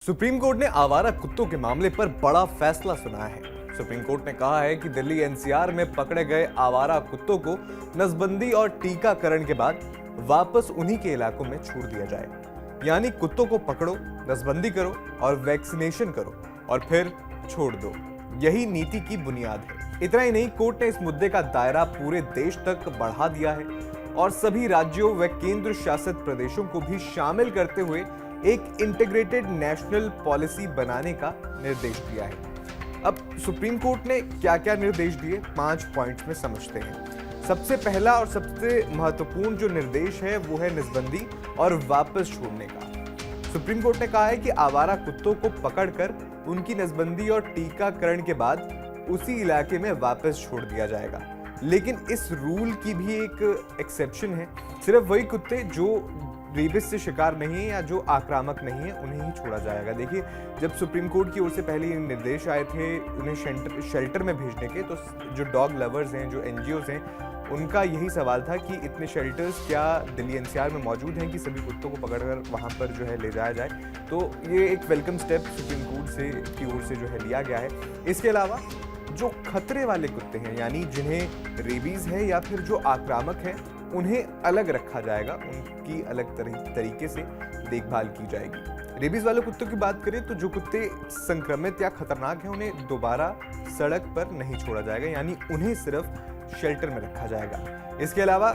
Supreme court ने आवारा कुत्तों के मामले पर बड़ा फैसला सुनाया है। सुप्रीम कोर्ट ने कहा है कि दिल्ली एनसीआर में पकड़े गए आवारा कुत्तों को नसबंदी और टीकाकरण के बाद वापस उन्हीं के इलाकों में छोड़ दिया जाए। यानी कुत्तों को पकड़ो, नसबंदी करो और वैक्सीनेशन करो और फिर छोड़ दो। यही नीति की बुनियाद है। इतना ही नहीं, कोर्ट ने इस मुद्दे का दायरा पूरे देश तक बढ़ा दिया है और सभी राज्यों व केंद्र शासित प्रदेशों को भी शामिल करते हुए एक इंटीग्रेटेड नेशनल पॉलिसी बनाने का निर्देश दिया है। अब सुप्रीम कोर्ट ने क्या क्या निर्देश दिए, 5 पॉइंट्स में समझते हैं। सबसे पहला और सबसे महत्वपूर्ण जो निर्देश है वो है नसबंदी और वापस छोड़ने का। सुप्रीम कोर्ट ने कहा है कि आवारा कुत्तों को पकड़कर उनकी नसबंदी और टीकाकरण के बाद उसी इलाके में वापस छोड़ दिया जाएगा। लेकिन इस रूल की भी एक एक्सेप्शन है। सिर्फ वही कुत्ते जो रेबिस से शिकार नहीं है या जो आक्रामक नहीं है उन्हें ही छोड़ा जाएगा। देखिए, जब सुप्रीम कोर्ट की ओर से पहले निर्देश आए थे उन्हें शेल्टर में भेजने के, तो जो डॉग लवर्स हैं, जो एनजीओज हैं, उनका यही सवाल था कि इतने शेल्टर्स क्या दिल्ली एनसीआर में मौजूद हैं कि सभी कुत्तों को पकड़कर वहां पर जो है ले जाया जाए। तो ये एक वेलकम स्टेप सुप्रीम कोर्ट की ओर से जो है लिया गया है। इसके अलावा जो खतरे वाले कुत्ते हैं, यानी जिन्हें रेबीज है या फिर जो आक्रामक हैं, उन्हें अलग रखा जाएगा, उनकी अलग तरीके से देखभाल की जाएगी। रेबीज वाले कुत्तों की बात करें तो जो कुत्ते संक्रमित या खतरनाक हैं उन्हें दोबारा सड़क पर नहीं छोड़ा जाएगा, यानी उन्हें सिर्फ शेल्टर में रखा जाएगा। इसके अलावा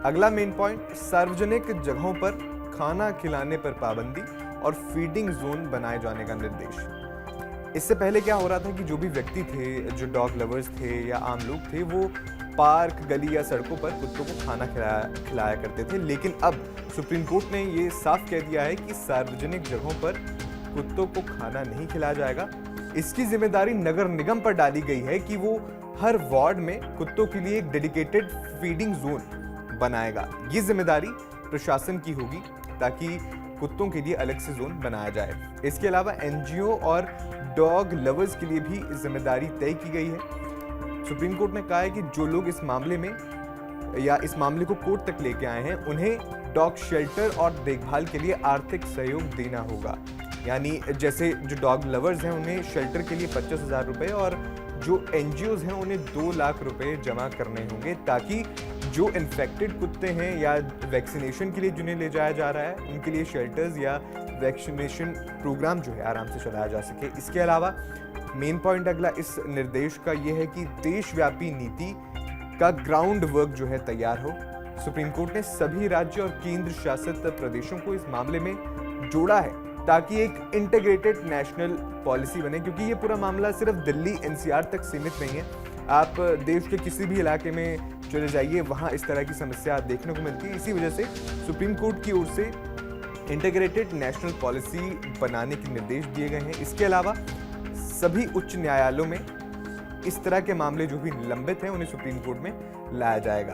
अगला मेन पॉइंट, सार्वजनिक जगहों पर खाना खिलाने पर पाबंदी और फीडिंग जोन बनाए जाने का निर्देश। इससे पहले क्या हो रहा था कि जो भी व्यक्ति थे, जो डॉग लवर्स थे या आम लोग थे, वो पार्क, गली या सड़कों पर कुत्तों को खाना खिलाया करते थे। लेकिन अब सुप्रीम कोर्ट ने ये साफ कह दिया है कि सार्वजनिक जगहों पर कुत्तों को खाना नहीं खिलाया जाएगा। इसकी जिम्मेदारी नगर निगम पर डाली गई है कि वो हर वार्ड में कुत्तों के लिए एक डेडिकेटेड फीडिंग जोन बनाएगा। ये जिम्मेदारी प्रशासन की होगी ताकि कुत्तों के लिए अलग से जोन बनाया जाए। इसके अलावा एनजीओ और डॉग लवर्स के लिए भी जिम्मेदारी तय की गई है। सुप्रीम कोर्ट ने कहा है कि जो लोग इस मामले में या इस मामले को कोर्ट तक लेके आए हैं, उन्हें डॉग शेल्टर और देखभाल के लिए आर्थिक सहयोग देना होगा। यानी जैसे जो डॉग लवर्स हैं उन्हें शेल्टर के लिए 25,000 रुपए और जो एनजीओज हैं उन्हें 2 लाख रुपए जमा करने होंगे, ताकि जो इन्फेक्टेड कुत्ते हैं या वैक्सीनेशन के लिए जिन्हें ले जाया जा रहा है, उनके लिए शेल्टर्स या वैक्सीनेशन प्रोग्राम जो है आराम से चलाया जा सके। इसके अलावा मेन पॉइंट अगला इस निर्देश का यह है कि देशव्यापी नीति का ग्राउंड वर्क जो है तैयार हो। सुप्रीम कोर्ट ने सभी राज्य और केंद्र शासित प्रदेशों को इस मामले में जोड़ा है ताकि एक इंटीग्रेटेड नेशनल पॉलिसी बने, क्योंकि ये पूरा मामला सिर्फ दिल्ली एनसीआर तक सीमित नहीं है। आप देश के किसी भी इलाके में चले जाइए, वहां इस तरह की समस्या देखने को मिलती है। इसी वजह से सुप्रीम कोर्ट की ओर से इंटीग्रेटेड नेशनल पॉलिसी बनाने के निर्देश दिए गए हैं। इसके अलावा सभी उच्च न्यायालयों में इस तरह के मामले जो भी लंबित हैं उन्हें सुप्रीम कोर्ट में लाया जाएगा।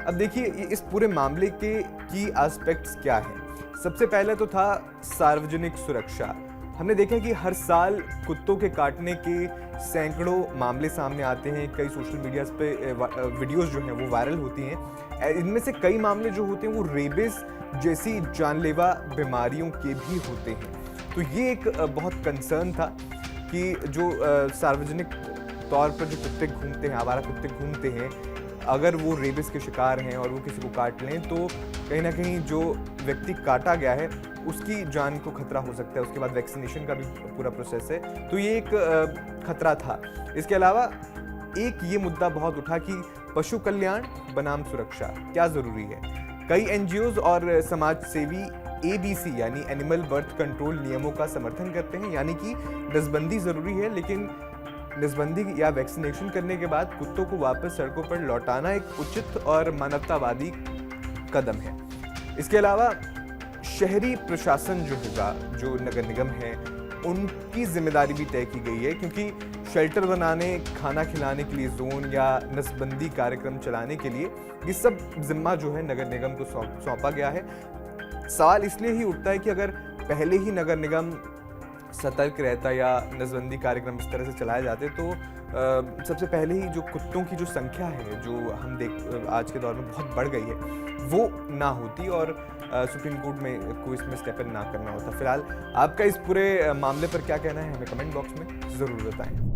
अब देखिए, इस पूरे मामले के की एस्पेक्ट्स क्या हैं। सबसे पहले तो था सार्वजनिक सुरक्षा। हमने देखा कि हर साल कुत्तों के काटने के सैकड़ों मामले सामने आते हैं। कई सोशल मीडिया पे वीडियोस जो हैं वो वायरल होती हैं। इनमें से कई मामले जो होते हैं वो रेबिस जैसी जानलेवा बीमारियों के भी होते हैं। तो ये एक बहुत कंसर्न था कि जो सार्वजनिक तौर पर जो कुत्ते घूमते हैं, आवारा कुत्ते घूमते हैं, अगर वो रेबिस के शिकार हैं और वो किसी को काट लें तो कहीं ना कहीं जो व्यक्ति काटा गया है उसकी जान को खतरा हो सकता है। उसके बाद वैक्सीनेशन का भी पूरा प्रोसेस है, तो ये एक खतरा था। इसके अलावा एक ये मुद्दा बहुत उठा कि पशु कल्याण बनाम सुरक्षा क्या जरूरी है। कई एनजीओज और समाज सेवी एबीसी यानी एनिमल बर्थ कंट्रोल नियमों का समर्थन करते हैं, यानी कि नसबंदी जरूरी है, लेकिन नसबंदी या वैक्सीनेशन करने के बाद कुत्तों को वापस सड़कों पर लौटाना एक उचित और मानवतावादी कदम है। इसके अलावा शहरी प्रशासन जो होगा, जो नगर निगम है, उनकी जिम्मेदारी भी तय की गई है, क्योंकि शेल्टर बनाने, खाना खिलाने के लिए जोन या नसबंदी कार्यक्रम चलाने के लिए ये सब जिम्मा जो है नगर निगम को सौंपा गया है। सवाल इसलिए ही उठता है कि अगर पहले ही नगर निगम सतर्क रहता या नसबंदी कार्यक्रम इस तरह से चलाए जाते तो सबसे पहले ही जो कुत्तों की जो संख्या है, जो हम आज के दौर में बहुत बढ़ गई है, वो ना होती और सुप्रीम कोर्ट में को इसमें स्टेप इन ना करना होता। फिलहाल आपका इस पूरे मामले पर क्या कहना है, हमें कमेंट बॉक्स में ज़रूर बताएं।